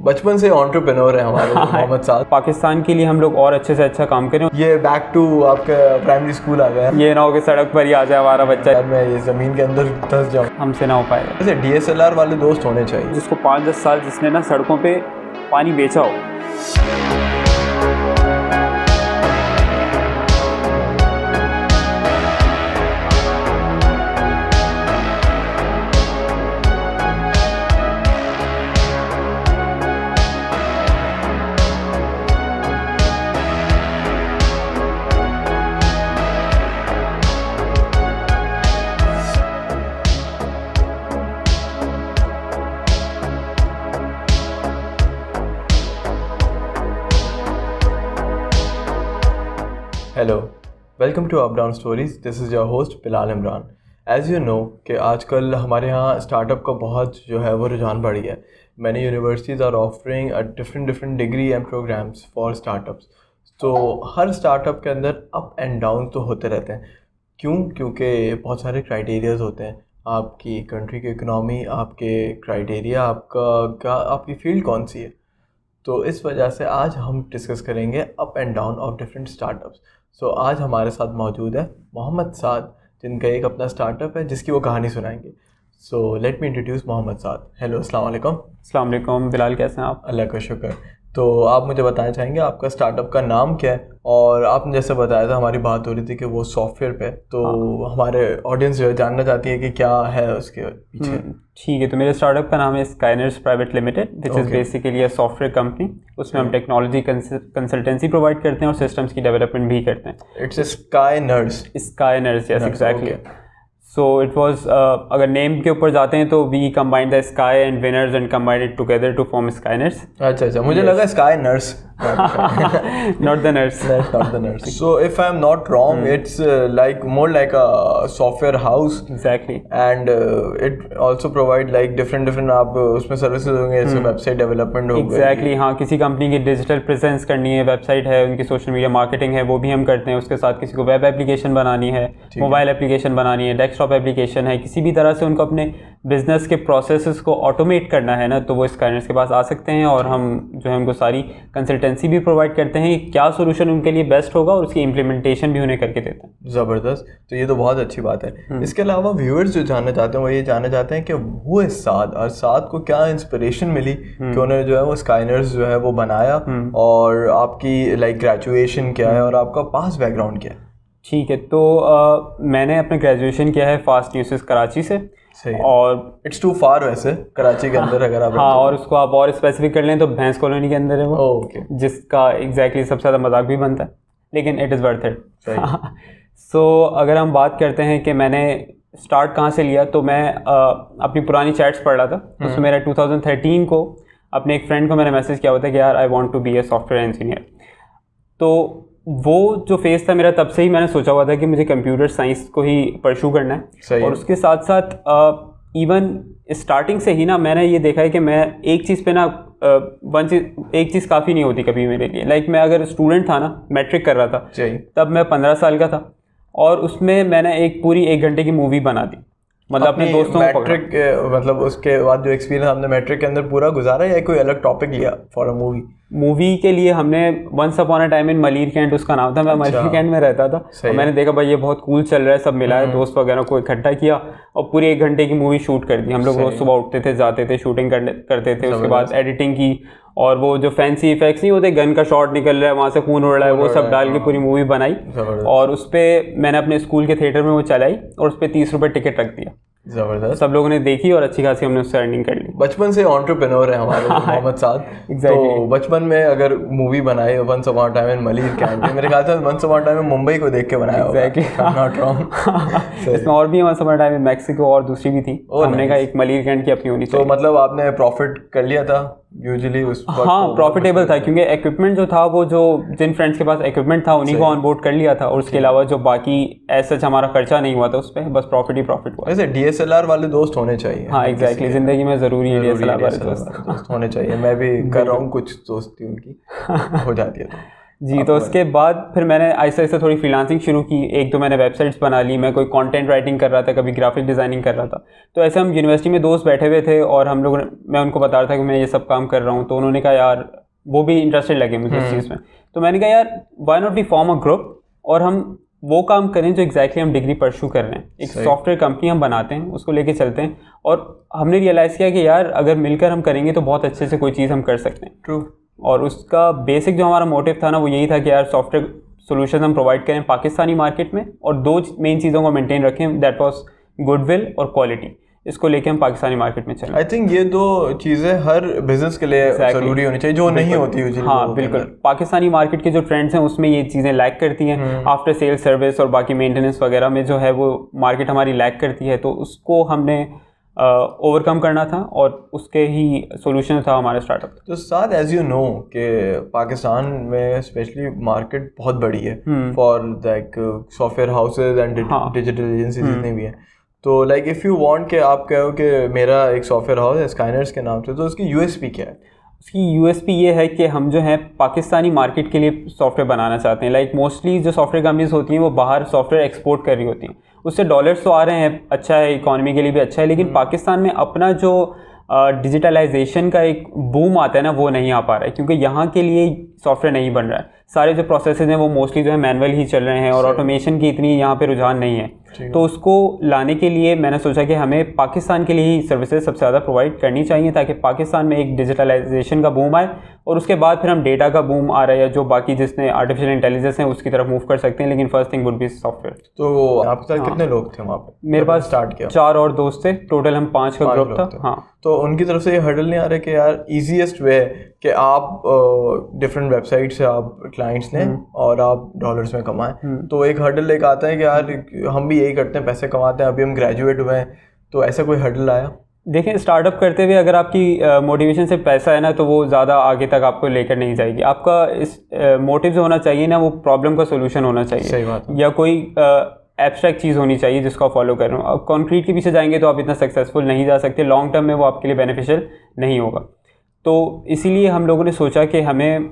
बचपन से एंटरप्रेन्योर है हमारे मोहम्मद साद। पाकिस्तान के लिए हम लोग और अच्छे से अच्छा काम करें। ये बैक टू आपका प्राइमरी स्कूल आ गया। ये ना हो कि सड़क पर ही आ जाए हमारा बच्चा, मैं ये ज़मीन के अंदर धंस जाऊँ, हमसे ना हो पाएगा। वैसे DSLR वाले दोस्त होने चाहिए जिसको 5-10 साल जिसने ना सड़कों पे पानी बेचा हो। Hello, welcome to up down stories. This is your host Bilal Imran. As you know कि आजकल हमारे यहाँ स्टार्टअप का बहुत जो है वो रुझान बढ़ गया है। Many universities are offering a different degree and programs for startups. तो हर स्टार्टअप के अंदर अप एंड डाउन तो होते रहते हैं। क्यों? क्योंकि बहुत सारे क्राइटेरियाज होते हैं। आपकी कंट्री की इकनॉमी, आपके क्राइटेरिया, आपकी फील्ड कौन सी है। तो इस वजह से आज हम डिस्कस करेंगे up and down of different startups. So आज हमारे साथ मौजूद है मोहम्मद साद, जिनका एक अपना स्टार्टअप है जिसकी वो कहानी सुनाएंगे। So let me introduce Mohammad Saad. Hello, अस्सलाम वालेकुम। अस्सलाम वालेकुम बिलाल, कैसे हैं आप? अल्लाह का शुक्र। तो आप मुझे बताना चाहेंगे आपका स्टार्टअप का नाम क्या है? और आपने जैसे बताया था, हमारी बात हो रही थी कि वो सॉफ्टवेयर पे, तो हमारे ऑडियंस जो है जानना चाहती है कि क्या है उसके पीछे। ठीक है, तो मेरे स्टार्टअप का नाम है Skyners private limited, which is basically a software company. उसमें हम टेक्नोलॉजी कंसल्टेंसी प्रोवाइड करते हैं और सिस्टम्स की डेवलपमेंट भी करते हैं। It's Skyners. Skyners, yes exactly. So it was, अगर नेम के ऊपर जाते हैं तो we combine the sky and winners and combine it together to form Skyners. अच्छा, मुझे लगा sky nurse. Not the nurse. Not the nurse. So if I'm not wrong, it's like more like a software house. Exactly. And it also provide like different आप उसमें services होंगे, जैसे website development हो गई। Exactly, हाँ, किसी company की digital presence करनी है, वेबसाइट है, उनकी सोशल मीडिया मार्केटिंग है, वो भी हम करते हैं। उसके साथ किसी को वेब एप्लीकेशन बनानी है, मोबाइल एप्लीकेशन बनानी है, डेस्कटॉप एप्लीकेशन है, किसी भी तरह से उनको अपने बिजनेस के प्रोसेसेस को ऑटोमेट करना है ना, तो वो स्काईनर्स के पास आ सकते हैं और हम जो है उनको सारी कंसल्टेंसी भी प्रोवाइड करते हैं, क्या सोल्यूशन उनके लिए बेस्ट होगा और उसकी इम्प्लीमेंटेशन भी उन्हें करके देते हैं। ज़बरदस्त। तो ये तो बहुत अच्छी बात है। इसके अलावा व्यूअर्स जो जानना चाहते हैं वो ये जानना चाहते हैं कि वो इस साद को क्या इंस्पिरेशन मिली कि उन्होंने जो है वो स्काईनर्स जो है वो बनाया, और आपकी लाइक ग्रेजुएशन क्या है और आपका पास बैकग्राउंड क्या है। ठीक है, तो मैंने अपना ग्रेजुएशन किया है फास्ट न्यूज़ कराची से। सही। और इट्स टू फार वैसे कराची के अंदर अगर आप हाँ, और उसको आप और स्पेसिफिक कर लें तो भैंस कॉलोनी के अंदर है वो। ओके। जिसका एग्जैक्टली सबसे ज़्यादा मजाक भी बनता है, लेकिन इट इज़ वर्थ इट। सो अगर हम बात करते हैं कि मैंने स्टार्ट कहाँ से लिया, तो मैं अपनी पुरानी चैट्स पढ़ रहा था। उसमें मेरा 2013 को अपने एक फ्रेंड को मैंने मैसेज किया हुआ था कि यार I want to be a software engineer. तो वो जो फेज़ था मेरा, तब से ही मैंने सोचा हुआ था कि मुझे कंप्यूटर साइंस को ही परस्यू करना है। और उसके साथ साथ इवन स्टार्टिंग से ही ना मैंने ये देखा है कि मैं एक चीज़ पे ना एक चीज़ काफ़ी नहीं होती कभी मेरे लिए। लाइक मैं अगर स्टूडेंट था ना, मैट्रिक कर रहा था, तब मैं 15 साल का था और उसमें मैंने एक पूरी 1 घंटे की मूवी बना दी, मतलब अपने दोस्तों को। मैट्रिक मतलब उसके बाद जो एक्सपीरियंस आपने मैट्रिक के अंदर पूरा गुजारा या कोई अलग टॉपिक लिया फॉर अ मूवी के लिए? हमने once upon a time in Malir cantt उसका नाम था। मैं मलीर कैंट में रहता था और मैंने देखा भाई ये बहुत कूल चल रहा है, सब मिला है, दोस्त वगैरह को इकट्ठा किया और पूरी 1 घंटे की मूवी शूट कर दी। हम लोग रोज सुबह उठते थे, जाते थे, शूटिंग करते थे, उसके बाद एडिटिंग की, और वो जो फैंसी इफेक्ट्स नहीं होते, गन का शॉट निकल रहा है, वहाँ से खून उड़ रहा है, वो सब डाल के पूरी मूवी बनाई। और उस पर मैंने अपने स्कूल के थिएटर में वो चलाई और उस पर 30 रुपये टिकट रख दिया। ज़बरदस्त। सब लोगों ने देखी और अच्छी खासी हमने उससे अर्निंग कर ली। बचपन से एंटरप्रेन्योर है हमारे मोहम्मद साद। तो बचपन में अगर मूवी बनाई once upon a time in Malir cantt, मेरे ख्याल से वंस अपॉन अ टाइम में मुंबई को देख के बनाया होगा। Not wrong. इसमें और भी वंस अपॉन अ टाइम में मैक्सिको और दूसरी भी थी। हमने कहा एक मलीर कैंट की अपनी होनी चाहिए। तो मतलब आपने प्रॉफिट कर लिया था यूजुअली उस वक्त? हाँ, प्रॉफिटेबल था क्योंकि इक्विपमेंट जो था वो जो जिन फ्रेंड्स के पास इक्विपमेंट था उन्हीं को ऑन बोर्ड कर लिया था, और उसके अलावा जो बाकी ऐसा हमारा खर्चा नहीं हुआ था उस पर, बस प्रॉफिट ही प्रॉफिट हुआ। वैसे DSLR वाले दोस्त होने चाहिए। हाँ एग्जैक्टली, जिंदगी में ज़रूरी है DSLR वाले दोस्त होने चाहिए। मैं भी कर रहा हूँ कुछ दोस्ती उनकी हो जाती है। जी। तो उसके बाद फिर मैंने ऐसे ऐसे थोड़ी फ्रीलांसिंग शुरू की। एक तो मैंने वेबसाइट्स बना ली, मैं कोई कंटेंट राइटिंग कर रहा था, कभी ग्राफिक डिज़ाइनिंग कर रहा था। तो ऐसे हम यूनिवर्सिटी में दोस्त बैठे हुए थे और हम लोग, मैं उनको बता रहा था कि मैं ये सब काम कर रहा हूँ। तो उन्होंने कहा यार, वो भी इंटरेस्टेड लगे मुझे इस चीज़ में। तो मैंने कहा यार, why not we form a group और हम वो काम करें जो एग्जैक्टली हम डिग्री परस्यू कर रहे हैं। एक सॉफ्टवेयर कंपनी हम बनाते हैं, उसको लेके चलते हैं। और हमने रियलाइज़ किया कि यार, अगर मिलकर हम करेंगे तो बहुत अच्छे से कोई चीज़ हम कर सकते हैं। ट्रू। और उसका बेसिक जो हमारा मोटिव था ना, वो यही था कि यार सॉफ्टवेयर सॉल्यूशन हम प्रोवाइड करें पाकिस्तानी मार्केट में, और दो मेन चीज़ों को मेंटेन रखें, दैट वाज गुडविल और क्वालिटी। इसको लेके हम पाकिस्तानी मार्केट में चलें। आई थिंक ये दो चीज़ें हर बिजनेस के लिए ज़रूरी होनी चाहिए, जो नहीं होती यूजुअली। हाँ बिल्कुल, पाकिस्तानी मार्केट के जो ट्रेंड्स हैं उसमें ये चीज़ें लैक करती हैं। आफ्टर सेल सर्विस और बाकी मेंटेनेंस वगैरह में जो है वो मार्केट हमारी लैक करती है। तो उसको हमने ओवरकम करना था और उसके ही सॉल्यूशन था हमारा स्टार्टअप। तो साथ एज यू नो कि पाकिस्तान में स्पेशली मार्केट बहुत बड़ी है for like software houses and digital agencies जितने भी हैं। तो लाइक इफ़ यू वांट कि आप कहो कि मेरा एक सॉफ्टवेयर हाउस है स्काइनर्स के नाम से, तो उसकी यूएसपी क्या है? उसकी यूएसपी ये है कि हम जो है पाकिस्तानी मार्केट के लिए सॉफ्टवेयर बनाना चाहते हैं। लाइक मोस्टली जो सॉफ्टवेयर कंपनीज होती हैं वो बाहर सॉफ्टवेयर एक्सपोर्ट कर रही होती हैं, उससे डॉलर्स तो आ रहे हैं, अच्छा है, इकोनॉमी के लिए भी अच्छा है। लेकिन पाकिस्तान में अपना जो डिजिटलाइजेशन का एक बूम आता है ना, वो नहीं आ पा रहा है, क्योंकि यहाँ के लिए सॉफ्टवेयर नहीं बन रहा है। सारे जो प्रोसेसेस हैं वो मोस्टली जो है मैनुअल ही चल रहे हैं और ऑटोमेशन की इतनी यहाँ पे रुझान नहीं है। तो उसको लाने के लिए मैंने सोचा कि हमें पाकिस्तान के लिए ही सर्विसेज सबसे ज़्यादा प्रोवाइड करनी चाहिए, ताकि पाकिस्तान में एक डिजिटलाइजेशन का बूम आए और उसके बाद फिर हम डेटा का बूम आ रहा है, जो बाकी जिसने आर्टिफिशियल इंटेलिजेंस है उसकी तरफ मूव कर सकते हैं। लेकिन first thing would be software. तो आपके साथ कितने लोग थे वहाँ पे? मेरे पास स्टार्ट किया 4 और दोस्त थे, टोटल हम 5 का ग्रुप था। हाँ। तो उनकी तरफ से ये हर्डल नहीं आ रहा कि यार ईजीएस्ट वे कि आप डिफरेंट वेबसाइट से आप क्लाइंट्स लें और आप डॉलर्स में कमाएं? तो एक हर्डल लेकर आता है कि यार हम भी यही करते हैं, पैसे कमाते हैं, अभी हम ग्रेजुएट हुए हैं, तो ऐसा कोई हर्डल आया? देखिए, स्टार्टअप करते हुए अगर आपकी मोटिवेशन से पैसा है ना, तो वो ज़्यादा आगे तक आपको लेकर नहीं जाएगी। आपका इस मोटिव जो होना चाहिए ना, वो प्रॉब्लम का सोल्यूशन होना चाहिए। सही बात है। या कोई एब्स्ट्रैक्ट चीज़ होनी चाहिए जिसको आप फॉलो कर रहे हो। अब कॉन्क्रीट के पीछे जाएंगे तो आप इतना सक्सेसफुल नहीं जा सकते, लॉन्ग टर्म में वो आपके लिए बेनिफिशियल नहीं होगा। तो इसीलिए हम लोगों ने सोचा कि हमें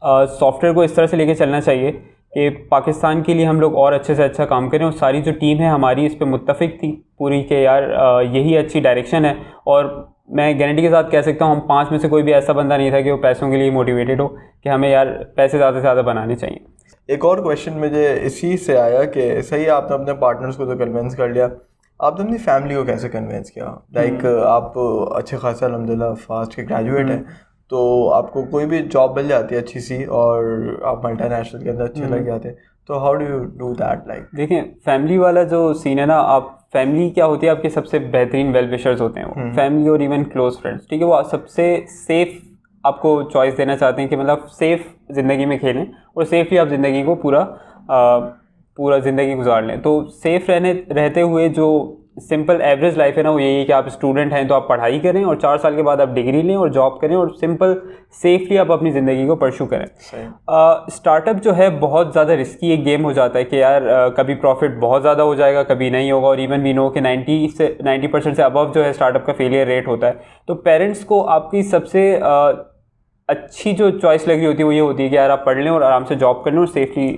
सॉफ्टवेयर को इस तरह से लेके चलना चाहिए कि पाकिस्तान के लिए हम लोग और अच्छे से अच्छा काम करें। और सारी जो टीम है हमारी इस पे मुत्तफिक थी पूरी के यार यही अच्छी डायरेक्शन है। और मैं गारंटी के साथ कह सकता हूँ हम 5 में से कोई भी ऐसा बंदा नहीं था कि वो पैसों के लिए मोटिवेटेड हो कि हमें यार पैसे ज़्यादा से ज़्यादा बनाने चाहिए। एक और क्वेश्चन मुझे इसी से आया कि सही है, आपने अपने पार्टनर्स को तो कन्विंस कर लिया, आपने अपनी फैमिली को कैसे कन्विंस किया? लाइक आप अच्छे खासा अल्हम्दुलिल्लाह फास्ट के ग्रेजुएट हैं, तो आपको कोई भी जॉब मिल जाती है अच्छी सी और आप मल्टीनेशनल के अंदर अच्छे लग जाते हैं, तो how do you do that? Like देखिए, फैमिली वाला जो सीन है ना, आप फैमिली क्या होती है, आपके सबसे बेहतरीन वेल विशर्स होते हैं वो फैमिली और इवन क्लोज फ्रेंड्स, ठीक है। वो सबसे सेफ आपको चॉइस देना चाहते हैं कि मतलब सेफ ज़िंदगी में खेलें और सेफली आप ज़िंदगी को पूरा ज़िंदगी गुजार लें। तो सेफ़ रहते हुए जो सिंपल एवरेज लाइफ है ना, वो यही है कि आप स्टूडेंट हैं तो आप पढ़ाई करें और 4 साल के बाद आप डिग्री लें और जॉब करें और सिंपल सेफली आप अपनी ज़िंदगी को परस्यू करें। स्टार्टअप जो है बहुत ज़्यादा रिस्की एक गेम हो जाता है कि यार कभी प्रॉफिट बहुत ज़्यादा हो जाएगा, कभी नहीं होगा। और इवन वी नो कि 90% से अबव जो है स्टार्टअप का फेलियर रेट होता है। तो पेरेंट्स को आपकी सबसे अच्छी जो चॉइस लग रही होती है वो ये होती है कि यार आप पढ़ लें और आराम से जॉब कर लें और सेफली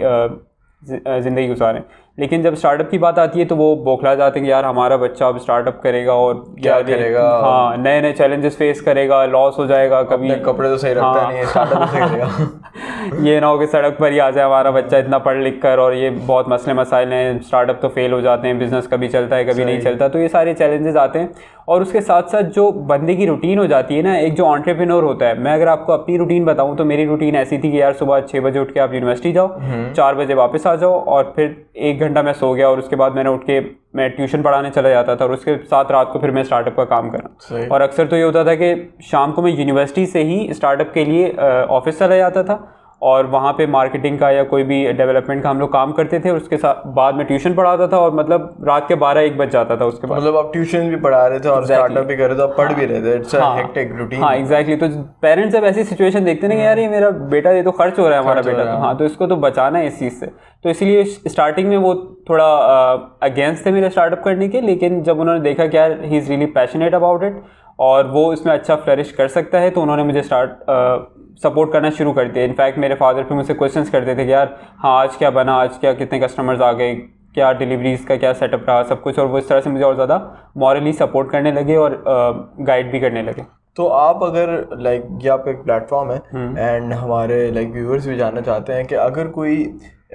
ज़िंदगी गुजारें। लेकिन जब स्टार्टअप की बात आती है तो वो बौखला जाते हैं कि यार हमारा बच्चा अब स्टार्टअप करेगा और क्या करेगा, हाँ, नए नए चैलेंजेस फेस करेगा, लॉस हो जाएगा, कभी कपड़े तो सही रखता नहीं है, स्टार्टअप तो सही करेगा। ये ना हो कि सड़क पर ही आ जाए हमारा बच्चा इतना पढ़ लिख कर, और ये बहुत मसले मसाइल हैं, स्टार्टअप तो फेल हो जाते हैं, बिजनेस कभी चलता है कभी नहीं चलता। तो ये सारे चैलेंजेस आते हैं। और उसके साथ साथ जो बंदे की रूटीन हो जाती है ना, एक जो एंटरप्रेन्योर होता है, मैं अगर आपको अपनी रूटीन बताऊं तो मेरी रूटीन ऐसी थी कि यार सुबह 6 बजे उठ के आप यूनिवर्सिटी जाओ, 4 बजे वापस आ जाओ और फिर 1 घंटा मैं सो गया और उसके बाद मैंने उठ के मैं ट्यूशन पढ़ाने चला जाता था और उसके साथ रात को फिर मैं स्टार्टअप का काम करा। और अक्सर तो ये होता था कि शाम को मैं यूनिवर्सिटी से ही स्टार्टअप के लिए ऑफिस चला जाता था और वहाँ पे मार्केटिंग का या कोई भी डेवलपमेंट का हम लोग काम करते थे। और उसके साथ बाद में ट्यूशन पढ़ाता था और मतलब रात के 12-1 बज जाता था उसके बाद। मतलब आप ट्यूशन भी पढ़ा रहे थे और स्टार्टअप भी कर रहे थे, आप पढ़ भी रहे थे। It's a hectic routine. हाँ एग्जैक्टली। तो पेरेंट्स जब ऐसी सिचुएशन देखते हैं कि यार ये मेरा बेटा, ये तो खर्च हो रहा है हमारा बेटा, तो हाँ, तो इसको तो बचाना है इस चीज़ से। तो इसीलिए स्टार्टिंग में वो थोड़ा अगेंस्ट थे मेरे स्टार्टअप करने के। लेकिन जब उन्होंने देखा कि यार he is really passionate about it और वो इसमें अच्छा फ्लरिश कर सकता है, तो उन्होंने मुझे सपोर्ट करना शुरू कर दिया। इनफैक्ट मेरे फादर फिर मुझसे क्वेश्चंस करते थे कि यार हाँ आज क्या बना, आज क्या, कितने कस्टमर्स आ गए, क्या डिलीवरीज़ का क्या सेटअप रहा, सब कुछ। और वो इस तरह से मुझे और ज़्यादा मॉरली सपोर्ट करने लगे और गाइड भी करने लगे। तो आप अगर ये आपका एक प्लेटफॉर्म है एंड हमारे व्यूअर्स भी जानना चाहते हैं कि अगर कोई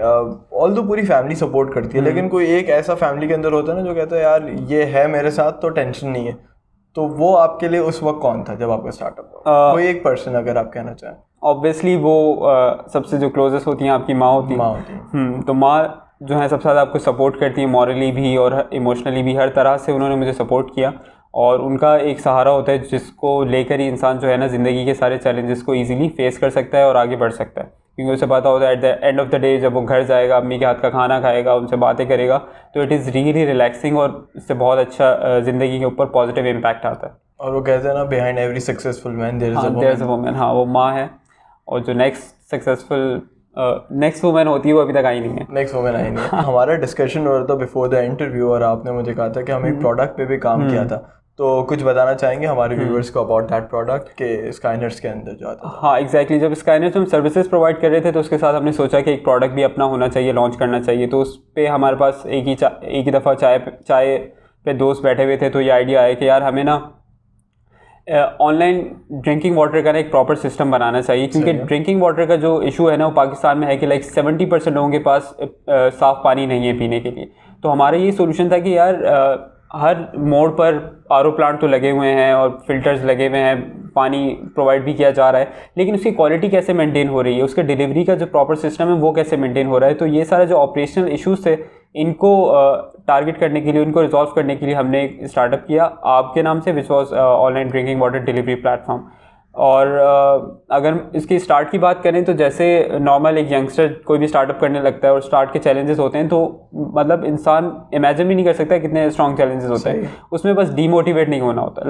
ऑल दो पूरी फैमिली सपोर्ट करती है लेकिन कोई एक ऐसा फैमिली के अंदर होता है ना जो कहता है यार ये है मेरे साथ तो टेंशन नहीं है, तो वो आपके लिए उस वक्त कौन था जब आपका स्टार्टअप हुआ? कोई एक पर्सन अगर आप कहना चाहें। ऑब्वियसली वो सबसे जो क्लोजेस्ट होती हैं आपकी माँ होती हैं। तो माँ जो है सबसे ज़्यादा आपको सपोर्ट करती है, मॉरली भी और इमोशनली भी, हर तरह से उन्होंने मुझे सपोर्ट किया। और उनका एक सहारा होता है जिसको लेकर ही इंसान जो है ना ज़िंदगी के सारे चैलेंजेस को ईजिली फेस कर सकता है और आगे बढ़ सकता है। क्योंकि उसे पता होता है at the end of the day जब वो घर जाएगा, अम्मी के हाथ का खाना खाएगा, उनसे बातें करेगा, तो इट इज़ रियली रिलैक्सिंग और इससे बहुत अच्छा ज़िंदगी के ऊपर पॉजिटिव इम्पैक्ट आता है। और वो कहते हैं ना behind every successful man there is a woman. हाँ, वो माँ है। और जो नेक्स्ट वुमेन होती है वो अभी तक आई नहीं है। नेक्स्ट वुमेन आई नहीं है। हमारा डिस्कशन हो रहा था बिफोर द इंटरव्यू और आपने मुझे कहा था कि हम एक प्रोडक्ट पे भी काम किया था, तो कुछ बताना चाहेंगे हमारे व्यूअर्स को अबाउट दैट प्रोडक्ट के स्काइनर्स के अंदर जो आता था? हाँ एग्जैक्टली, जब स्काइनर्स हम सर्विसेज प्रोवाइड कर रहे थे तो उसके साथ हमने सोचा कि एक प्रोडक्ट भी अपना होना चाहिए, लॉन्च करना चाहिए। तो उस पर हमारे पास एक ही दफ़ा चाय पे दोस्त बैठे हुए थे, तो ये आइडिया आया कि यार हमें ना ऑनलाइन ड्रिंकिंग वाटर का ना एक प्रॉपर सिस्टम बनाना चाहिए। क्योंकि ड्रिंकिंग वाटर का जो इशू है ना वो पाकिस्तान में है कि 70% लोगों के पास साफ़ पानी नहीं है पीने के लिए। तो हमारा ये सोल्यूशन था कि यार हर मोड़ पर आरओ प्लांट तो लगे हुए हैं और फिल्टर्स लगे हुए हैं, पानी प्रोवाइड भी किया जा रहा है, लेकिन उसकी क्वालिटी कैसे मेंटेन हो रही है, उसके डिलीवरी का जो प्रॉपर सिस्टम है वो कैसे मेंटेन हो रहा है। तो ये सारा जो ऑपरेशनल इश्यूज़ थे इनको टारगेट करने के लिए, उनको रिजॉल्व करने के लिए हमने एक स्टार्टअप किया आपके नाम से, which was online drinking water delivery platform. और अगर इसकी स्टार्ट की बात करें तो जैसे नॉर्मल एक यंगस्टर कोई भी स्टार्टअप करने लगता है और स्टार्ट के चैलेंजेस होते हैं, तो मतलब इंसान इमेजिन भी नहीं कर सकता कितने स्ट्रॉन्ग चैलेंजेस होते हैं। उसमें बस डीमोटिवेट नहीं होना होता।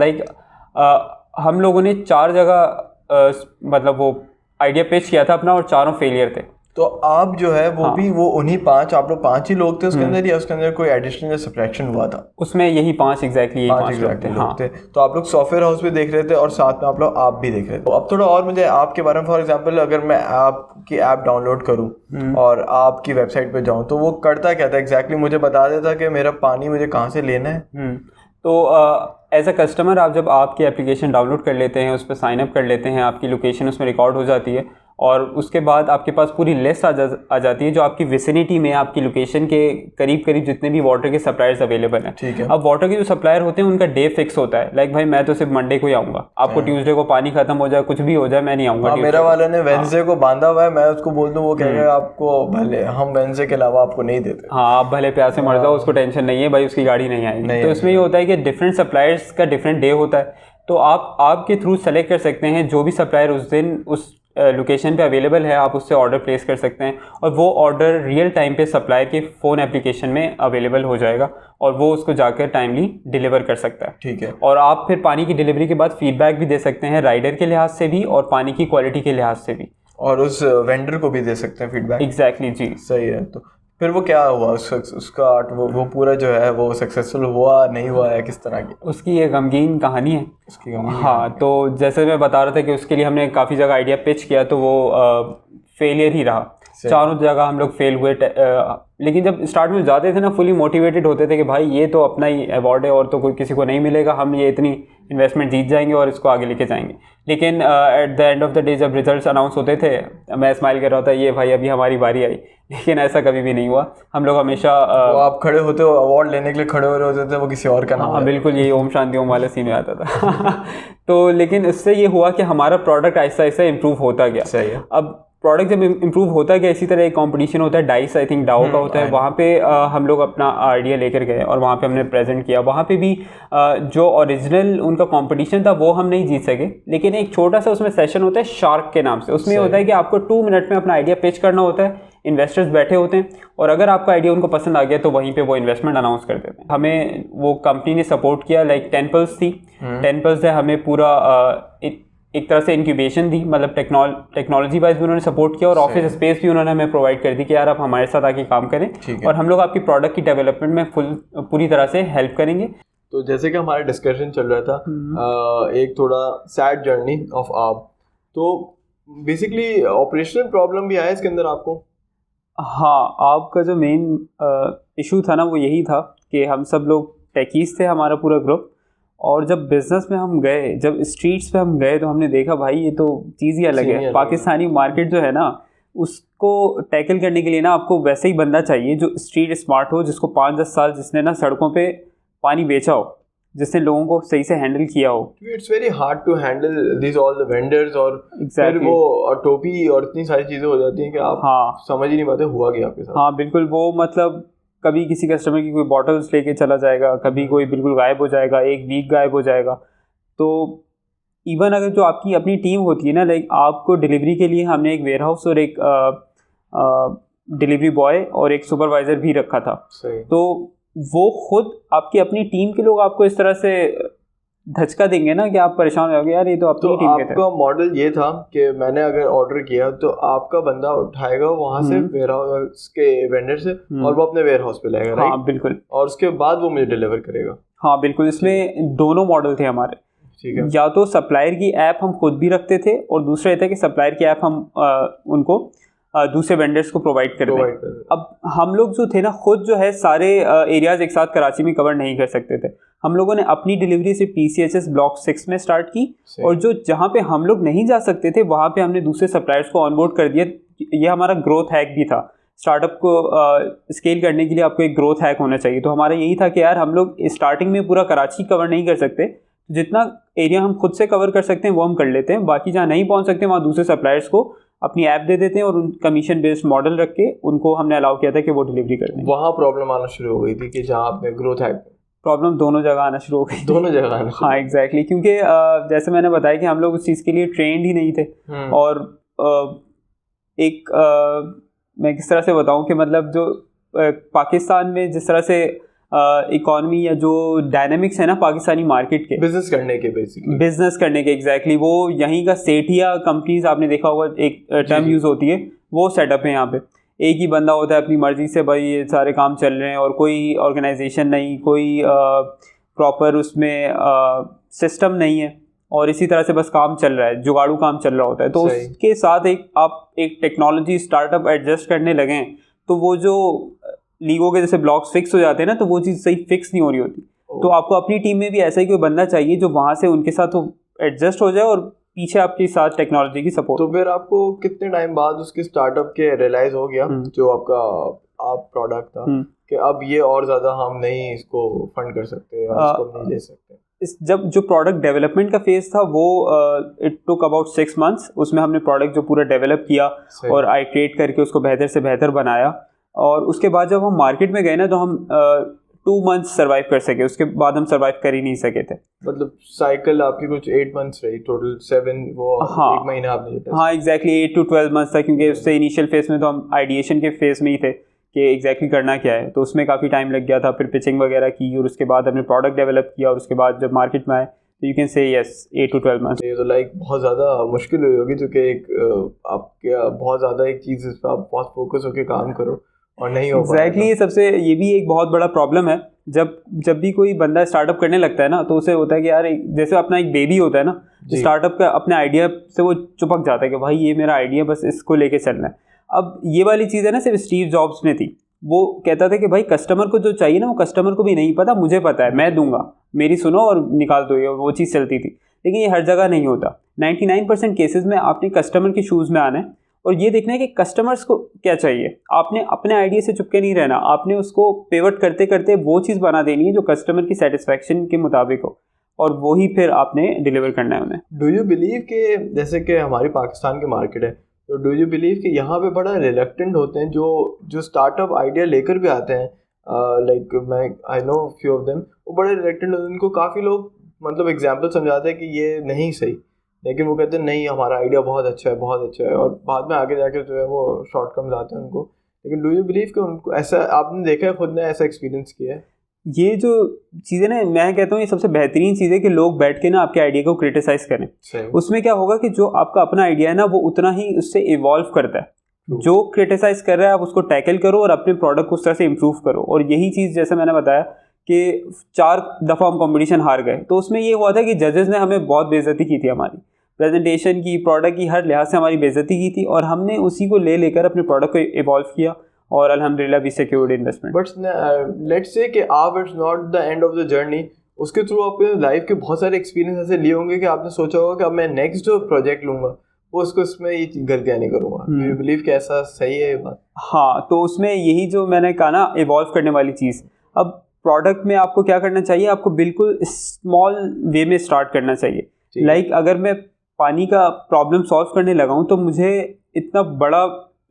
हम लोगों ने 4 जगह मतलब वो आइडिया पिच किया था अपना और चारों फेलियर थे। तो आप जो है वो भी वो उन्हीं 5, आप लोग 5 ही लोग थे उसके अंदर, या उसके अंदर कोई एडिशनल सब्ट्रैक्शन हुआ था? उसमें यही 5 एग्जैक्टली लोग थे। हाँ। तो आप लोग सॉफ्टवेयर हाउस भी देख रहे थे और साथ में आप भी देख रहे थे। तो अब थोड़ा और मुझे आपके बारे में, फॉर एग्जांपल अगर मैं आपकी ऐप डाउनलोड करूं और आपकी वेबसाइट पे जाऊं तो वो करता क्या था एग्जैक्टली? मुझे बता देता कि मेरा पानी मुझे कहाँ से लेना है? तो एज अ कस्टमर आप जब आपकी एप्लीकेशन डाउनलोड कर लेते हैं, उस पर साइन अप कर लेते हैं, आपकी लोकेशन उसमें रिकॉर्ड हो जाती है और उसके बाद आपके पास पूरी लिस्ट आ जाती है जो आपकी विसिनिटी में, आपकी लोकेशन के करीब करीब जितने भी वाटर के सप्लायर्स अवेलेबल हैं। ठीक है। अब वाटर के जो सप्लायर होते हैं उनका डे फिक्स होता है, लाइक भाई मैं तो सिर्फ मंडे को ही आऊँगा, आपको ट्यूसडे को पानी खत्म हो जाए, कुछ भी हो जाए, मैं नहीं आऊँगा। मेरा वाले ने वेडनेसडे को बांधा हुआ है, मैं उसको बोल दूँ, वो कहेगा आपको भले हम वेडनेसडे के अलावा आपको नहीं देते। हाँ, आप भले प्यासे मर जाओ, उसको टेंशन नहीं है भाई, उसकी गाड़ी नहीं आएगी। तो इसमें ये होता है कि डिफरेंट सप्लायर्स का डिफरेंट डे होता है, तो आप आपके थ्रू सेलेक्ट कर सकते हैं जो भी सप्लायर उस दिन उस लोकेशन पे अवेलेबल है, आप उससे ऑर्डर प्लेस कर सकते हैं और वो ऑर्डर रियल टाइम पे सप्लायर के फ़ोन एप्लीकेशन में अवेलेबल हो जाएगा और वो उसको जाकर टाइमली डिलीवर कर सकता है। ठीक है। और आप फिर पानी की डिलीवरी के बाद फीडबैक भी दे सकते हैं, राइडर के लिहाज से भी और पानी की क्वालिटी के लिहाज से भी, और उस वेंडर को भी दे सकते हैं फीडबैक। एग्जैक्टली जी, सही है। तो फिर वो क्या हुआ उसका वो पूरा जो है वो सक्सेसफुल हुआ नहीं हुआ है, किस तरह की उसकी एक गमगीन कहानी है उसकी गमगीन? हाँ, तो जैसे मैं बता रहा था कि उसके लिए हमने काफ़ी जगह आइडिया पिच किया तो वो फेलियर ही रहा। चारों जगह हम लोग फेल हुए। लेकिन जब स्टार्ट में जाते थे ना, फुली मोटिवेटेड होते थे कि भाई ये तो अपना ही अवार्ड है और तो कोई किसी को नहीं मिलेगा, हम ये इतनी इन्वेस्टमेंट जीत जाएंगे और इसको आगे लेके जाएंगे। लेकिन at the end of the day जब रिजल्ट्स अनाउंस होते थे, मैं स्माइल कर रहा था, ये भाई अभी हमारी बारी आई। लेकिन ऐसा कभी भी नहीं हुआ। हम लोग हमेशा तो आप खड़े होते हो अवार्ड लेने के लिए, खड़े हो रहे होते थे, वो किसी और का नाम? हाँ बिल्कुल, यही ओम शांति ओम वाला सीन में आता था। तो लेकिन इससे ये हुआ कि हमारा प्रोडक्ट ऐसा ऐसा इम्प्रूव होता गया। सही है। अब प्रोडक्ट जब इम्प्रूव होता गया, इसी तरह एक कंपटीशन होता है डाइस, आई थिंक डाओ का होता है, वहाँ पे हम लोग अपना आइडिया लेकर गए और वहाँ पे हमने प्रेजेंट किया। वहाँ पे भी जो ओरिजिनल उनका कंपटीशन था वो हम नहीं जीत सके, लेकिन एक छोटा सा उसमें सेशन होता है शार्क के नाम से। उसमें होता है कि आपको 2 मिनट में अपना आइडिया पिच करना होता है, इन्वेस्टर्स बैठे होते हैं और अगर आपका आइडिया उनको पसंद आ गया तो वहीं पे वो इन्वेस्टमेंट अनाउंस कर देते हैं। हमें वो कंपनी ने सपोर्ट किया, लाइक टेम्पल्स थी, टेम्पल्स ने हमें पूरा एक तरह से इंक्यूबेशन दी, मतलब टेक्नोलॉजी वाइज भी उन्होंने सपोर्ट किया और ऑफिस स्पेस भी उन्होंने हमें प्रोवाइड कर दी कि यार आप हमारे साथ आके काम करें और हम लोग आपकी प्रोडक्ट की डेवलपमेंट में पूरी तरह से हेल्प करेंगे। तो जैसे कि हमारा डिस्कशन चल रहा था एक थोड़ा सैड जर्नी ऑफ आप, तो बेसिकली ऑपरेशनल प्रॉब्लम भी आया इसके अंदर आपको? हाँ, आपका जो मेन इशू था ना वो यही था कि हम सब लोग टेकीज थे, हमारा पूरा ग्रुप, और जब बिज़नेस में हम गए, जब स्ट्रीट्स पे हम गए तो हमने देखा भाई ये तो चीज़ ही अलग है। पाकिस्तानी मार्केट जो है ना उसको टैकल करने के लिए ना आपको वैसे ही बंदा चाहिए जो स्ट्रीट स्मार्ट हो, जिसको 5-10 साल जिसने ना सड़कों पे पानी बेचा हो, जिसने लोगों को सही से हैंडल किया हो। It's very hard to handle this all the vendors, और Exactly. फिर वो टोपी और इतनी सारी चीज़ें हो जाती हैं कि आप हाँ समझ ही नहीं पाते हुआ क्या आपके साथ। हाँ बिल्कुल, वो मतलब कभी किसी कस्टमर की कोई बॉटल्स लेके चला जाएगा, कभी कोई बिल्कुल गायब हो जाएगा, एक वीक गायब हो जाएगा। तो इवन अगर जो आपकी अपनी टीम होती है ना, लाइक आपको डिलीवरी के लिए हमने एक वेयरहाउस और एक डिलीवरी बॉय और एक सुपरवाइज़र भी रखा था। सही। तो वो खुद आपकी अपनी टीम के लोग आपको इस तरह से धचका देंगे ना कि आप परेशान हो जाओगे, यार ये तो अपनी तो टीम के थे। आपका मॉडल ये था कि मैंने अगर ऑर्डर किया तो आपका बंदा उठाएगा वहां से वेयरहाउस के वेंडर से और वो अपने वेयरहाउस पे लाएगा, राइट? हाँ बिल्कुल। और उसके बाद वो मुझे डिलीवर करेगा। हाँ बिल्कुल, इसमें दोनों मॉडल थे हमारे। ठीक है। या तो सप्लायर की ऐप हम खुद भी रखते थे, और दूसरा ये था कि सप्लायर की ऐप हम उनको दूसरे वेंडर्स को प्रोवाइड करते हैं। अब हम लोग जो थे ना खुद जो है सारे एरियाज एक साथ कराची में कवर नहीं कर सकते थे। हम लोगों ने अपनी डिलीवरी से PCHS ब्लॉक 6 में स्टार्ट की, और जो जहाँ पे हम लोग नहीं जा सकते थे वहाँ पे हमने दूसरे सप्लायर्स को ऑनबोर्ड कर दिया। ये हमारा ग्रोथ हैक भी था। स्टार्टअप को स्केल करने के लिए आपको एक ग्रोथ हैक होना चाहिए। तो हमारा यही था कि यार हम लोग स्टार्टिंग में पूरा कराची कवर नहीं कर सकते, जितना एरिया हम खुद से कवर कर सकते हैं वो हम कर लेते हैं, बाकी जहाँ नहीं पहुँच सकते वहाँ दूसरे सप्लायर्स को अपनी ऐप दे देते हैं, और उन कमीशन बेस्ड मॉडल रख के उनको हमने अलाउ किया था कि वो डिलीवरी कर दें। वहाँ प्रॉब्लम आना शुरू हो गई थी कि जहाँ आपने ग्रोथ हैक प्रॉब्लम दोनों जगह आना शुरू हो गई। दोनों जगह आना। हाँ एग्जैक्टली, क्योंकि जैसे मैंने बताया कि हम लोग उस चीज़ के लिए ट्रेंड ही नहीं थे। और मैं किस तरह से बताऊं कि मतलब जो पाकिस्तान में जिस तरह से इकॉनमी या जो डायनामिक्स है ना पाकिस्तानी मार्केट के बिजनेस करने के एग्जैक्टली वो यहीं का सेठिया कंपनीज, आपने देखा होगा एक टर्म यूज़ होती है, वो सेटअप है यहाँ पे। एक ही बंदा होता है अपनी मर्जी से, भाई ये सारे काम चल रहे हैं, और कोई ऑर्गेनाइजेशन नहीं, कोई प्रॉपर उसमें सिस्टम नहीं है, और इसी तरह से बस काम चल रहा है, जुगाड़ू काम चल रहा होता है। तो उसके साथ आप एक टेक्नोलॉजी स्टार्टअप एडजस्ट करने लगे तो वो जो लीगो के जैसे ब्लॉक्स फिक्स हो जाते हैं ना, तो वो चीज़ सही फिक्स नहीं हो रही होती। तो आपको अपनी टीम में भी ऐसा ही कोई बंदा चाहिए जो वहाँ से उनके साथ एडजस्ट हो जाए और पीछे आपके साथ टेक्नोलॉजी की सपोर्ट। तो फिर आपको कितने टाइम बाद उसके स्टार्टअप के रियलाइज हो गया जो आपका आप प्रोडक्ट था कि अब ये और ज़्यादा हम नहीं इसको फंड कर सकते या इसको नहीं ले सकते? जब जो प्रोडक्ट डेवलपमेंट का फेज था वो इट टुक अबाउट 6 months। उसमें हमने प्रोडक्ट जो पूरा डेवलप किया और आइट्रेट करके उसको बेहतर से बेहतर बनाया, और उसके बाद जब हम मार्केट में गए ना तो हम 2 months सर्वाइव कर सके, उसके बाद हम सर्वाइव कर ही नहीं सके थे। मतलब साइकिल आपकी कुछ 8 months रही, टोटल 7 वो हाँ, 1 महीना आपने। हाँ एग्जैक्टली 8 to 12 months था, क्योंकि उससे इनिशियल फेज में तो हम आइडिएशन के फेज में ही थे कि एग्जैक्टली करना क्या है, तो उसमें काफ़ी टाइम लग गया था। फिर पिचिंग वगैरह की और उसके बाद हमने प्रोडक्ट डेवलप किया, और उसके बाद जब मार्केट में आए तो you can say yes 8 to 12 months। ये तो लाइक बहुत ज़्यादा मुश्किल हुई होगी, क्योंकि एक आपके बहुत ज़्यादा एक चीज़ इस पर आप बहुत फोकस होकर काम करो और नहीं हो एग्जैक्टली ये भी एक बहुत बड़ा प्रॉब्लम है। जब भी कोई बंदा स्टार्टअप करने लगता है ना तो उसे होता है कि यार जैसे अपना एक बेबी होता है ना, स्टार्टअप का अपने आइडिया से वो चिपक जाता है कि भाई ये मेरा आइडिया, बस इसको लेके चलना है। अब ये वाली चीज़ है ना सिर्फ स्टीव जॉब्स में थी। वो कहता था कि भाई कस्टमर को जो चाहिए ना वो कस्टमर को भी नहीं पता, मुझे पता है, मैं दूंगा, मेरी सुनो और निकाल दो, ये वो चीज़ चलती थी। लेकिन ये हर जगह नहीं होता। 99% केसेस में आपने कस्टमर के शूज़ में आना है और ये देखना है कि कस्टमर्स को क्या चाहिए। आपने अपने आइडिया से चुपके नहीं रहना, आपने उसको पिवट करते करते वो चीज़ बना देनी है जो कस्टमर की सेटिस्फैक्शन के मुताबिक हो, और वही फिर आपने डिलीवर करना है उन्हें। डू यू बिलीव कि जैसे कि हमारी पाकिस्तान की मार्केट है, तो डू यू बिलीव कि यहाँ पे बड़ा रिलेक्टेंट होते हैं जो स्टार्टअप आइडिया लेकर भी आते हैं, लाइक मैं I know few of them, वो बड़े रिलेक्टेंट होते हैं। उनको काफ़ी लोग मतलब एग्जाम्पल समझाते हैं कि ये नहीं सही, लेकिन वो कहते हैं नहीं हमारा आइडिया बहुत अच्छा है, बहुत अच्छा है, और बाद में आगे जाकर जो है वो शॉर्टकम्स आते हैं उनको। लेकिन डू यू बिलीव कि उनको ऐसा आपने देखा है, खुद ने ऐसा एक्सपीरियंस किया है? ये जो चीज़ें ना, मैं कहता हूँ ये सबसे बेहतरीन चीज़ है कि लोग बैठ के ना आपके आइडिया को क्रिटिसाइज़ करें। उसमें क्या होगा कि जो आपका अपना आइडिया है ना वो उतना ही उससे इवॉल्व करता है। जो क्रिटिसाइज़ कर रहा है आप उसको टैकल करो और अपने प्रोडक्ट को उस तरह से इम्प्रूव करो। और यही चीज़ जैसे मैंने बताया कि 4 दफ़ा हम कॉम्पिटिशन हार गए, तो उसमें ये हुआ था कि जजेस ने हमें बहुत बेइज्जती की थी हमारी। प्रेजेंटेशन की, प्रोडक्ट की, हर लिहाज से हमारी बेइज्जती की थी, और हमने उसी को लेकर अपने प्रोडक्ट को इवॉल्व किया और अल्हम्दुलिल्लाह we secured investment. But let's say कि आप it's not the end of the journey, उसके थ्रू आपने लाइफ के बहुत सारे एक्सपीरियंस ऐसे लिए होंगे कि आपने सोचा होगा कि अब मैं नेक्स्ट जो प्रोजेक्ट लूँगा वो उसको इसमें ये गलतियाँ नहीं करूँगा। डू यू बिलीव कि ऐसा सही है ये बात? हाँ, तो उसमें यही जो मैंने कहा ना, इवॉल्व करने वाली चीज़। अब प्रोडक्ट में आपको क्या करना चाहिए, आपको बिल्कुल स्मॉल वे में स्टार्ट करना चाहिए। लाइक अगर मैं पानी का प्रॉब्लम सॉल्व करने लगा हूँ तो मुझे इतना बड़ा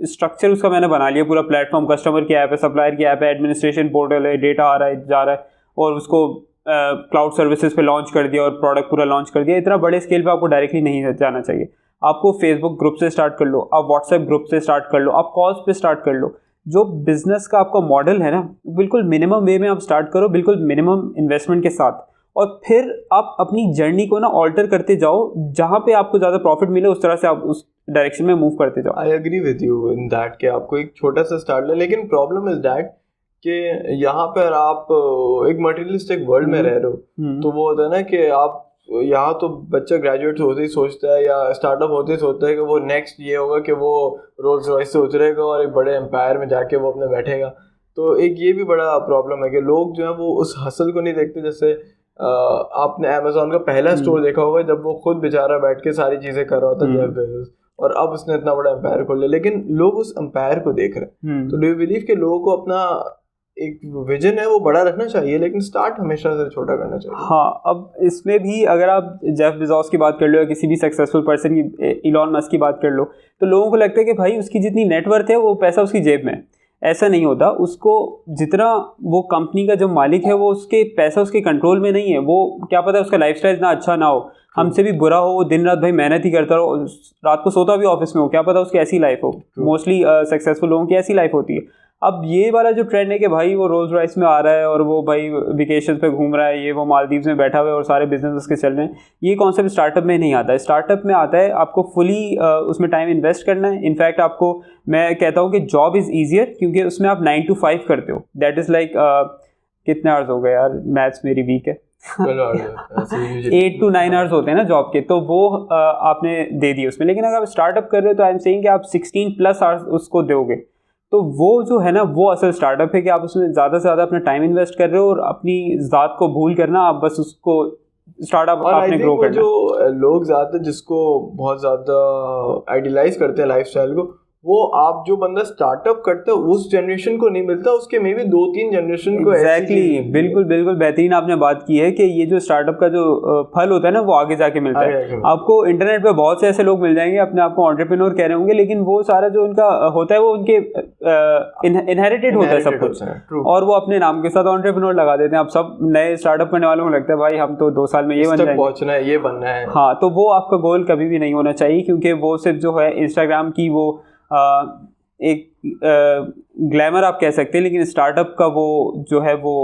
स्ट्रक्चर उसका मैंने बना लिया, पूरा प्लेटफॉर्म, कस्टमर की ऐप है, सप्लायर की ऐप है, एडमिनिस्ट्रेशन पोर्टल है, डेटा आ रहा है जा रहा है, और उसको क्लाउड सर्विसेज पे लॉन्च कर दिया और प्रोडक्ट पूरा लॉन्च कर दिया। इतना बड़े स्केल पे आपको डायरेक्टली नहीं जाना चाहिए। आपको फेसबुक ग्रुप से स्टार्ट कर लो, आप व्हाट्सएप ग्रुप से स्टार्ट कर लो, आप कॉल्स पे स्टार्ट कर लो। जो बिजनेस का आपका मॉडल है ना, बिल्कुल मिनिमम वे में आप स्टार्ट करो, बिल्कुल मिनिमम इन्वेस्टमेंट के साथ, और फिर आप अपनी जर्नी को ना ऑल्टर करते जाओ, जहाँ पे आपको ज़्यादा प्रॉफिट मिले उस तरह से आप उस डायरेक्शन में मूव करते जाओ। I agree with you in that कि आपको एक छोटा सा स्टार्ट ले, लेकिन प्रॉब्लम इज दैट कि यहाँ पर आप एक मटेरियलिस्टिक वर्ल्ड में रह रहे हो। तो वो होता है ना कि आप यहाँ तो बच्चा ग्रेजुएट होते ही सोचता है या स्टार्टअप होते ही सोचता है कि वो नेक्स्ट ये होगा कि वो रोल्स रॉयस से उतरेगा और एक बड़े एम्पायर में जाके वो अपने बैठेगा। तो एक ये भी बड़ा प्रॉब्लम है कि लोग जो है वो उस हसल को नहीं देखते। जैसे आपने अमेज़न का पहला स्टोर देखा होगा जब वो खुद बेचारा बैठ के सारी चीज़ें कर रहा था, जेफ बेजोस, और अब उसने इतना बड़ा एम्पायर खोल लिया, लेकिन लोग उस एम्पायर को देख रहे हैं। तो डू यू बिलीव कि लोगों को अपना एक विजन है वो बड़ा रखना चाहिए, लेकिन स्टार्ट हमेशा से छोटा करना चाहिए? हाँ, अब इसमें भी अगर आप जेफ बेजोस की बात कर लो या किसी भी सक्सेसफुल पर्सन की, इलॉन मस्क की बात कर लो, तो लोगों को लगता है कि भाई उसकी जितनी नेटवर्थ है वो पैसा उसकी जेब में। ऐसा नहीं होता। उसको जितना वो कंपनी का जो मालिक है वो उसके पैसा उसके कंट्रोल में नहीं है। वो क्या पता है उसका लाइफस्टाइल इतना अच्छा ना हो, हमसे भी बुरा हो, वो दिन रात भाई मेहनत ही करता रहो, रात को सोता भी ऑफिस में हो, क्या पता उसकी ऐसी लाइफ हो। मोस्टली सक्सेसफुल लोगों की ऐसी लाइफ होती है। अब ये वाला जो ट्रेंड है कि भाई वो रोल्स रॉयस में आ रहा है और वो भाई वेकेशन पे घूम रहा है, ये वो मालदीव्स में बैठा हुआ है और सारे बिजनेस उसके चल रहे हैं, ये कॉन्सेप्ट स्टार्टअप में नहीं आता है। स्टार्टअप में आता है आपको फुली उसमें टाइम इन्वेस्ट करना है। इनफैक्ट आपको मैं कहता हूँ कि जॉब इज़ ईजियर, क्योंकि उसमें आप 9 to 5 करते हो। दैट इज़ लाइक कितने आवर्स हो गए यार, मैथ्स मेरी वीक है 8 to 9 आवर्स होते हैं ना जॉब के, तो वो आपने दे दिए उसमें। लेकिन अगर आप स्टार्टअप कर रहे हो तो आई एम सेइंग कि आप 16+ आवर्स उसको दोगे, तो वो जो है ना वो असल स्टार्टअप है कि आप उसमें ज़्यादा से ज़्यादा अपना टाइम इन्वेस्ट कर रहे हो और अपनी ज़ात को भूल करना, आप बस उसको स्टार्टअप आपने ग्रो करना। जो लोग ज़्यादा जिसको बहुत ज़्यादा आइडियलाइज करते हैं लाइफस्टाइल को, वो आप जो बंदा स्टार्टअप करता है उस जनरेशन को नहीं मिलता, उसके मे भी 2-3 जनरेशन को। एग्जैक्टली, बिल्कुल बिल्कुल बेहतरीन आपने बात की है कि ये जो स्टार्टअप का जो फल होता है ना वो आगे जाके मिलता है। आपको इंटरनेट पे बहुत से ऐसे लोग मिल जाएंगे अपने आप को एंटरप्रेन्योर कह रहे होंगे, लेकिन वो सारा जो उनका होता है वो उनके इनहेरिटेड होता है सब कुछ, और वो अपने नाम के साथ एंटरप्रेन्योर लगा देते हैं। अब सब नए स्टार्टअप करने वालों को लगता है भाई हम तो 2 साल में ये बन जाएंगे, पहुंचना है, ये बनना है। हाँ, तो वो आपका गोल कभी भी नहीं होना चाहिए, क्योंकि वो सिर्फ जो है इंस्टाग्राम की वो एक ग्लैमर आप कह सकते हैं, लेकिन स्टार्टअप का वो जो है वो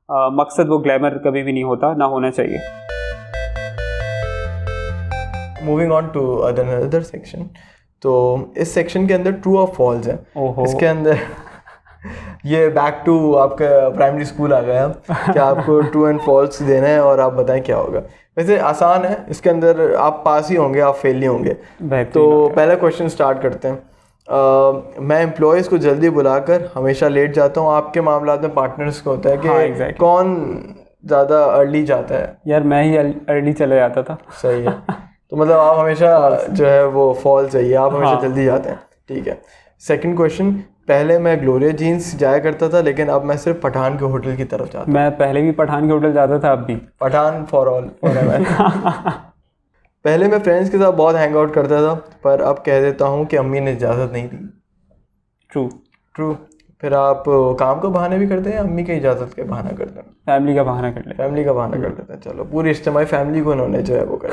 मकसद वो ग्लैमर कभी भी नहीं होता, ना होना चाहिए। Moving on to other section, तो इस सेक्शन के अंदर ट्रू और फॉल्स है। इसके अंदर ये बैक टू आपका प्राइमरी स्कूल आ गया कि आपको ट्रू एंड फॉल्स देना है और आप बताएं क्या होगा। वैसे आसान है, इसके अंदर आप पास ही होंगे, आप फेल नहीं होंगे। तो पहला क्वेश्चन स्टार्ट करते हैं। मैं एम्प्लॉयज़ को जल्दी बुलाकर हमेशा लेट जाता हूँ। आपके मामला में पार्टनर्स को होता है कि exactly. कौन ज़्यादा अर्ली जाता है? यार मैं ही अर्ली चले जाता था। सही है, तो मतलब आप हमेशा जो है वो फॉल चाहिए, आप हमेशा जल्दी जाते हैं। ठीक है। सेकंड क्वेश्चन, पहले मैं ग्लोरिया जीन्स जाया करता था, लेकिन अब मैं सिर्फ पठान के होटल की तरफ जाता हूँ। मैं पहले भी पठान के होटल जाता था, अब भी पठान फॉर ऑल पहले मैं फ्रेंड्स के साथ बहुत हैंग आउट करता था, पर अब कह देता हूँ कि अम्मी ने इजाज़त नहीं दी। ट्रू। फिर आप काम का बहाने भी करते हैं, अम्मी की इजाज़त के बहाना करते हैं? फैमिली का बहाना कर लेते हैं। चलो, पूरी इज्तिमाई फैमिली को उन्होंने जो है वो कर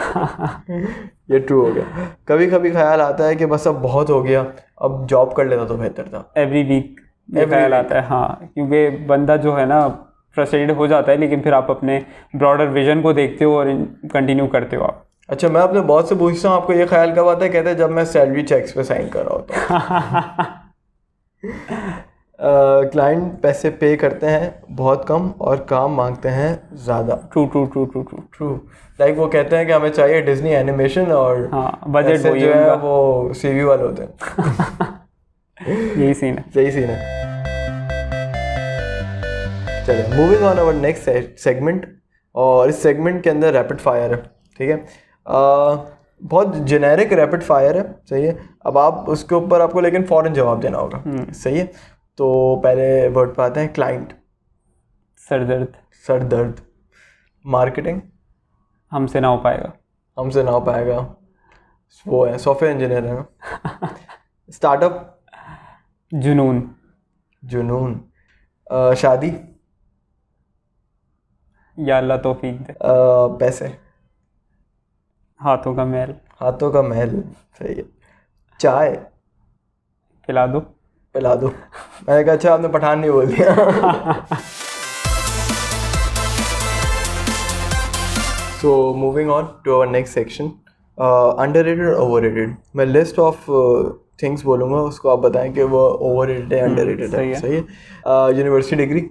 ये ट्रू हो गया। कभी कभी ख्याल आता है कि बस अब बहुत हो गया, अब जॉब कर लेता तो बेहतर था। एवरी वीक ख्याल आता है, हाँ, क्योंकि बंदा जो है ना फ्रस्ट्रेटेड हो जाता है, लेकिन फिर आप अपने ब्रॉडर विजन को देखते हो और कंटिन्यू करते हो आप। अच्छा, मैं अपने बॉस से पूछता हूँ आपको ये ख्याल कब आता है? कहते हैं जब मैं सैलरी चेक्स पे साइन कर रहा होता हूँ। क्लाइंट पैसे पे करते हैं बहुत कम और काम मांगते हैं ज़्यादा। True true true true true true. Like वो कहते हैं कि हमें चाहिए डिज्नी एनिमेशन और हाँ, बजट पैसे वही जो है है उनका। वो सीवी वाले होते हैं। यही सीन है। सही सीन है। चलिए moving on our next segment, और इस सेगमेंट के अंदर रैपिड फायर है, ठीक है। बहुत जेनेरिक रैपिड फायर है, सही है। अब आप उसके ऊपर आपको लेकिन फ़ौरन जवाब देना होगा, सही है। तो पहले वर्ड पे आते हैं क्लाइंट। सर दर्द। सर दर्द। मार्केटिंग। हमसे ना हो पाएगा। हमसे ना हो पाएगा, वो है सॉफ्टवेयर इंजीनियर है ना। स्टार्टअप। जुनून। जुनून। शादी। या अल्लाह तौफीक दे। पैसे। हाथों का मैल। हाथों का महल, सही है। चाय। पिला दो। पिला दो। मैंने कहा अच्छा आपने पठान नहीं बोल दिया। So moving on to our next section, underrated और ओवररेटेड। मैं लिस्ट ऑफ थिंग्स बोलूँगा, उसको आप बताएं कि वो ओवररेटेड है अंडररेटेड है, सही है। University degree.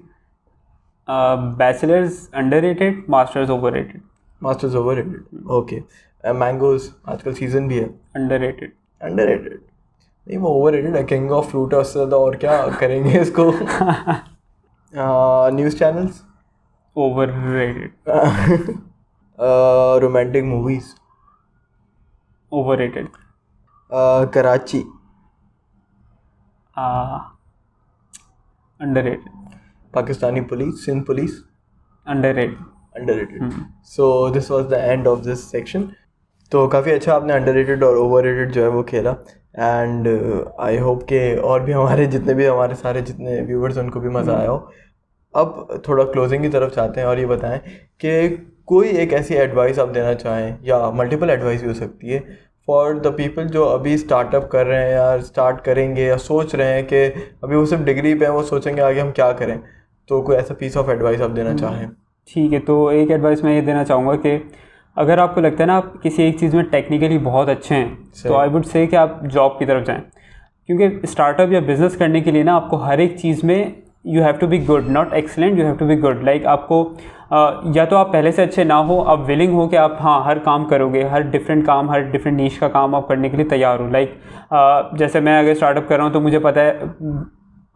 Bachelors underrated, masters overrated. Masters overrated, okay. Mangoes आजकल सीजन भी है। अंडररेटेड। अंडररेटेड नहीं, वो ओवररेटेड है। किंग ऑफ फ्रूट है, उससे ज़्यादा और क्या करेंगे इसको। News channels. Overrated. Romantic movies. Overrated. Karachi. Underrated. Pakistani police, Sindh police. Underrated. Underrated. So this was the end of this section. तो काफ़ी अच्छा आपने अंडररेटेड और ओवररेटेड जो है वो खेला, एंड आई होप कि और भी हमारे सारे जितने व्यूवर्स उनको भी मज़ा आया हो। अब थोड़ा क्लोजिंग की तरफ चाहते हैं, और ये बताएं कि कोई एक ऐसी एडवाइस आप देना चाहें, या मल्टीपल एडवाइस भी हो सकती है, फॉर द पीपल जो अभी स्टार्टअप कर रहे हैं या स्टार्ट करेंगे या सोच रहे हैं कि अभी वो सिर्फ डिग्री पे हैं, वो सोचेंगे आगे हम क्या करें। तो कोई ऐसा पीस ऑफ एडवाइस आप देना चाहें। ठीक है, तो एक एडवाइस मैं ये देना चाहूँगा कि अगर आपको लगता है ना आप किसी एक चीज़ में टेक्निकली बहुत अच्छे हैं, तो आई वुड से कि आप जॉब की तरफ जाएं, क्योंकि स्टार्टअप या बिज़नेस करने के लिए ना आपको हर एक चीज़ में you have to be good, not excellent, you have to be good. Like आपको या तो आप पहले से अच्छे ना हो, आप विलिंग हो कि आप हाँ हर काम करोगे, हर डिफरेंट नीश का काम आप करने के लिए तैयार हो। लाइक जैसे मैं अगर स्टार्टअप कर रहा हूँ तो मुझे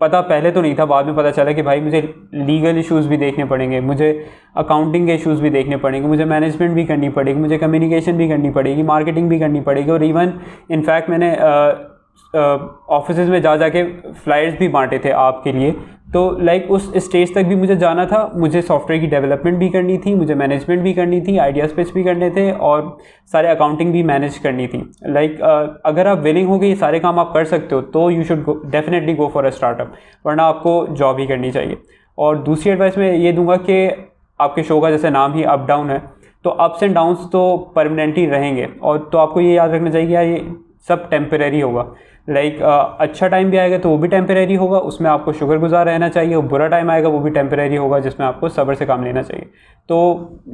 पता पहले तो नहीं था, बाद में पता चला कि भाई मुझे लीगल इश्यूज़ भी देखने पड़ेंगे, मुझे अकाउंटिंग के इश्यूज़ भी देखने पड़ेंगे, मुझे मैनेजमेंट भी करनी पड़ेगी, मुझे कम्युनिकेशन भी करनी पड़ेगी, मार्केटिंग भी करनी पड़ेगी, और इवन इनफैक्ट मैंने ऑफिसेज़ में जा के फ्लायर्स भी बांटे थे आपके लिए। तो लाइक उस स्टेज तक भी मुझे जाना था, मुझे सॉफ्टवेयर की डेवलपमेंट भी करनी थी, मुझे मैनेजमेंट भी करनी थी, आइडियाज़ पिच भी करने थे, और सारे अकाउंटिंग भी मैनेज करनी थी। लाइक अगर आप विलिंग हो कि ये सारे काम आप कर सकते हो तो you should definitely go for a startup, वरना आपको जॉब ही करनी चाहिए। और दूसरी एडवाइस मैं ये दूंगा कि आपके शो का जैसे नाम ही अप डाउन है, तो अप्स एंड डाउन्स तो परमानेंटली रहेंगे, और तो आपको ये याद रखना चाहिए कि यार ये सब टेम्परेरी होगा। लाइक अच्छा टाइम भी आएगा तो वो भी टेम्परेरी होगा, उसमें आपको शुक्रगुजार रहना चाहिए, और बुरा टाइम आएगा वो भी टेम्परेरी होगा, जिसमें आपको सब्र से काम लेना चाहिए। तो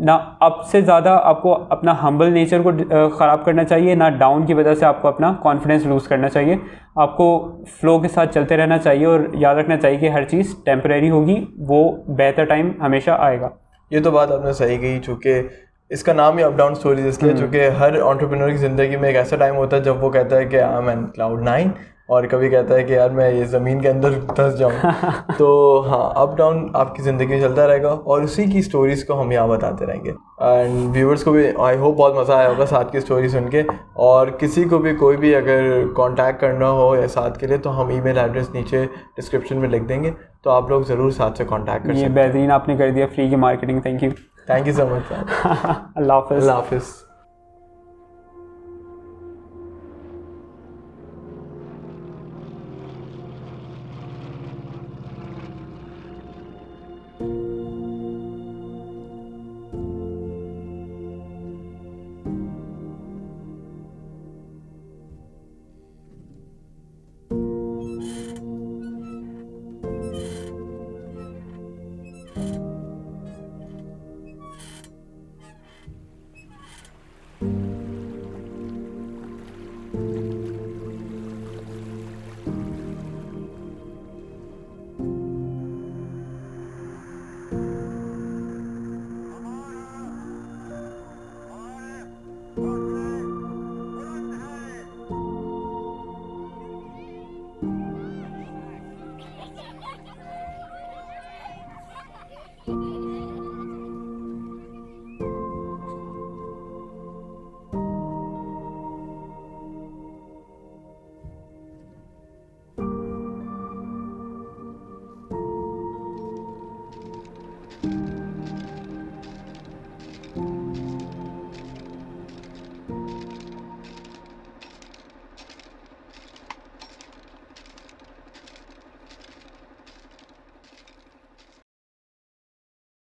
ना अप से ज़्यादा आपको अपना हम्बल नेचर को ख़राब करना चाहिए, ना डाउन की वजह से आपको अपना कॉन्फिडेंस लूज़ करना चाहिए। आपको फ्लो के साथ चलते रहना चाहिए, और याद रखना चाहिए कि हर चीज़ टेम्परेरी होगी, वो बेहतर टाइम हमेशा आएगा। ये तो बात आपने सही कही, चूँकि इसका नाम ही अप डाउन स्टोरीज इसलिए चूँकि हर एंटरप्रेन्योर की ज़िंदगी में एक ऐसा टाइम होता है जब वो कहता है कि आई एम एन क्लाउड 9, और कभी कहता है कि यार मैं ये ज़मीन के अंदर धंस जाऊँ। तो हाँ, अप डाउन आपकी ज़िंदगी में चलता रहेगा, और उसी की स्टोरीज़ को हम यहाँ बताते रहेंगे। एंड व्यूवर्स को भी आई होप बहुत मज़ा आया होगा साथ की स्टोरी सुन के, और किसी को भी कोई भी अगर कॉन्टैक्ट करना हो या साथ के लिए, तो हम ईमेल एड्रेस नीचे डिस्क्रिप्शन में लिख देंगे, तो आप लोग ज़रूर साथ से कॉन्टैक्ट कर सकते हैं। ये बेहतरीन आपने कर दिया, फ्री की marketing, thank you. Thank you so much. अल्लाह हाफ़िज़। अल्लाह हाफ़िज़।